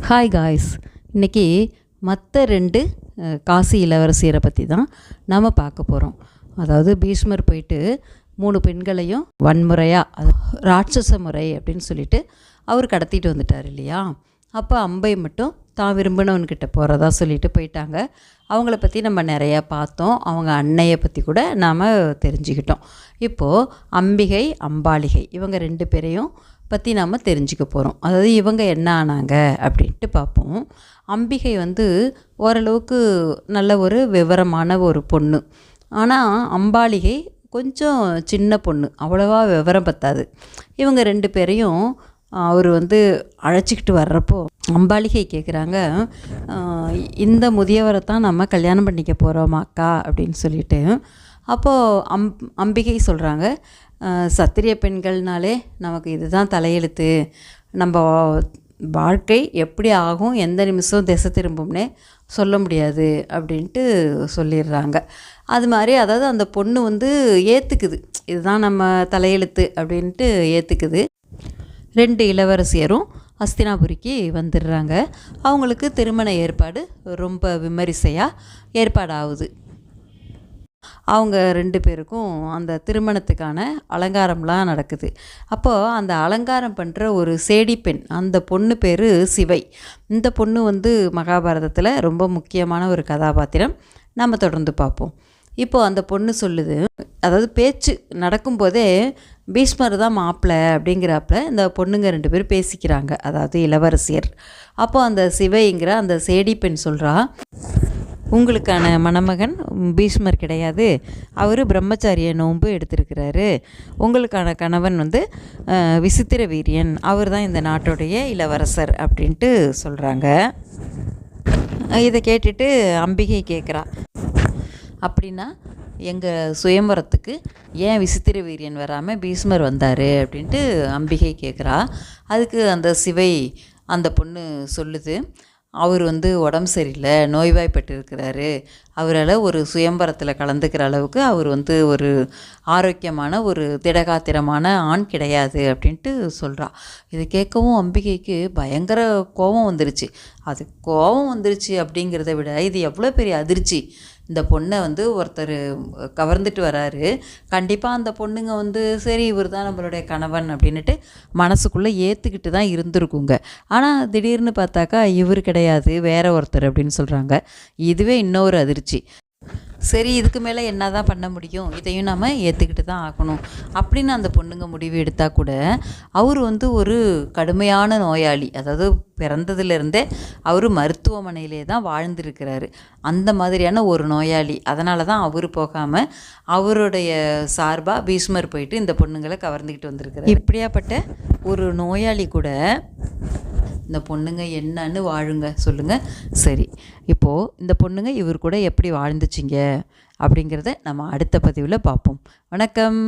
Hi guys, இன்றைக்கி மற்ற 2 காசி இளவரசியரை பற்றி தான் நாம் பார்க்க போகிறோம். அதாவது பீஷ்மர் போயிட்டு 3 பெண்களையும் வன்முறையாக ராட்சச முறை அப்படின்னு சொல்லிட்டு அவர் கடத்திட்டு வந்துட்டார் இல்லையா. அப்போ அம்பை மட்டும் தான் விரும்பினவன்கிட்ட போகிறதா சொல்லிட்டு போயிட்டாங்க. அவங்கள பற்றி நம்ம நிறையா பார்த்தோம். அவங்க அன்னையை பற்றி கூட நாம் தெரிஞ்சுக்கிட்டோம். இப்போது அம்பிகை, அம்பாலிகை இவங்க 2 பேரையும் பற்றி நாம் தெரிஞ்சுக்க போகிறோம். அதாவது இவங்க என்ன ஆனாங்க அப்படின்ட்டு பார்ப்போம். அம்பிகை ஓரளவுக்கு நல்ல ஒரு விவரமான ஒரு பொண்ணு. ஆனால் அம்பாலிகை கொஞ்சம் சின்ன பொண்ணு, அவ்வளோவா விவரம் பத்தாது. இவங்க 2 பேரையும் அவர் அழைச்சிக்கிட்டு வர்றப்போ அம்பாலிகை கேட்குறாங்க, இந்த முதியவரை தான் நம்ம கல்யாணம் பண்ணிக்க போகிறோமாக்கா அப்படின்னு சொல்லிட்டு. அப்போது அம்பிகை சொல்கிறாங்க, சத்திரிய பெண்கள்னாலே நமக்கு இதுதான் தலையெழுத்து, நம்ம வாழ்க்கை எப்படி ஆகும், எந்த நிமிஷம் திசை திரும்பும்னே சொல்ல முடியாது அப்படின்ட்டு சொல்லிடுறாங்க. அது மாதிரி அதாவது அந்த பொண்ணு ஏற்றுக்குது, இதுதான் நம்ம தலையெழுத்து அப்படின்ட்டு ஏற்றுக்குது. 2 இளவரசியரும் ஹஸ்தினாபுரிக்கு வந்துடுறாங்க. அவங்களுக்கு திருமண ஏற்பாடு ரொம்ப விமரிசையாக ஏற்பாடாகுது. அவங்க 2 பேருக்கும் அந்த திருமணத்துக்கான அலங்காரம்லாம் நடக்குது. அப்போது அந்த அலங்காரம் பண்ணுற ஒரு சேடி பெண், அந்த பொண்ணு பேர் சிவை. இந்த பொண்ணு மகாபாரதத்தில் ரொம்ப முக்கியமான ஒரு கதாபாத்திரம். நம்ம தொடர்ந்து பார்ப்போம். இப்போது அந்த பொண்ணு சொல்லுது, அதாவது பேச்சு நடக்கும்போதே பீஷ்மர் தான் மாப்பிள்ளை அப்படிங்கிறப்ப இந்த பொண்ணுங்க 2 பேர் பேசிக்கிறாங்க, அதாவது இளவரசியர். அப்போது அந்த சிவைங்கிற அந்த சேடி பெண் சொல்கிறா, உங்களுக்கான மணமகன் பீஷ்மர் கிடையாது, அவர் பிரம்மச்சாரிய நோன்பு எடுத்திருக்கிறாரு. உங்களுக்கான கணவன் விசித்திர வீரியன், அவர் தான் இந்த நாட்டுடைய இளவரசர் அப்படின்ட்டு சொல்கிறாங்க. இதை கேட்டுட்டு அம்பிகை கேட்குறா, அப்படின்னா எங்கள் சுயம்பரத்துக்கு ஏன் விசித்திர வீரியன் வராமல் பீஷ்மர் வந்தார் அப்படின்ட்டு அம்பிகை கேட்குறா. அதுக்கு அந்த சிவை அந்த பொண்ணு சொல்லுது, அவர் உடம்பு சரியில்லை, நோய்வாய்ப்பட்டு இருக்கிறாரு, அவரால் ஒரு சுயம்பரத்தில் கலந்துக்கிற அளவுக்கு அவர் ஒரு ஆரோக்கியமான ஒரு திடகாத்திரமான ஆண் கிடையாது அப்படின்ட்டு சொல்கிறா. இது கேட்கவும் அம்பிகைக்கு பயங்கர கோபம் வந்துருச்சு. அது கோபம் வந்துருச்சு அப்படிங்கிறத விட இது எவ்வளோ பெரிய அதிர்ச்சி. இந்த பொண்ணை ஒருத்தர் கவர்ந்துட்டு வராரு, கண்டிப்பாக அந்த பொண்ணுங்க சரி இவர் தான் நம்மளுடைய கணவன் அப்படின்ட்டு மனசுக்குள்ளே ஏற்றுக்கிட்டு தான் இருந்திருக்குங்க. ஆனால் திடீர்னு பார்த்தாக்கா இவர் கிடையாது, வேற ஒருத்தர் அப்படின்னு சொல்கிறாங்க. இதுவே இன்னொரு அதிர்ச்சி. சரி, இதுக்கு மேலே என்ன தான் பண்ண முடியும், இதையும் நம்ம ஏற்றுக்கிட்டு தான் ஆகணும் அப்படின்னு அந்த பொண்ணுங்க முடிவு எடுத்தால் கூட அவர் ஒரு கடுமையான நோயாளி. அதாவது பிறந்ததுலேருந்தே அவர் மருத்துவமனையிலே தான் வாழ்ந்துருக்கிறாரு. அந்த மாதிரியான ஒரு நோயாளி. அதனால தான் அவர் போகாமல் அவருடைய சார்பாக பீஷ்மர் போயிட்டு இந்த பொண்ணுங்களை கவர்ந்துக்கிட்டு வந்திருக்கிறார். இப்படியாப்பட்ட ஒரு நோயாளி கூட இந்த பொண்ணுங்க என்னன்னு வாழுங்க சொல்லுங்கள். சரி, இப்போது இந்த பொண்ணுங்க இவர் கூட எப்படி வாழ்ந்துச்சிங்க அப்படிங்கிறத நம்ம அடுத்த பதிவில் பார்ப்போம். வணக்கம்.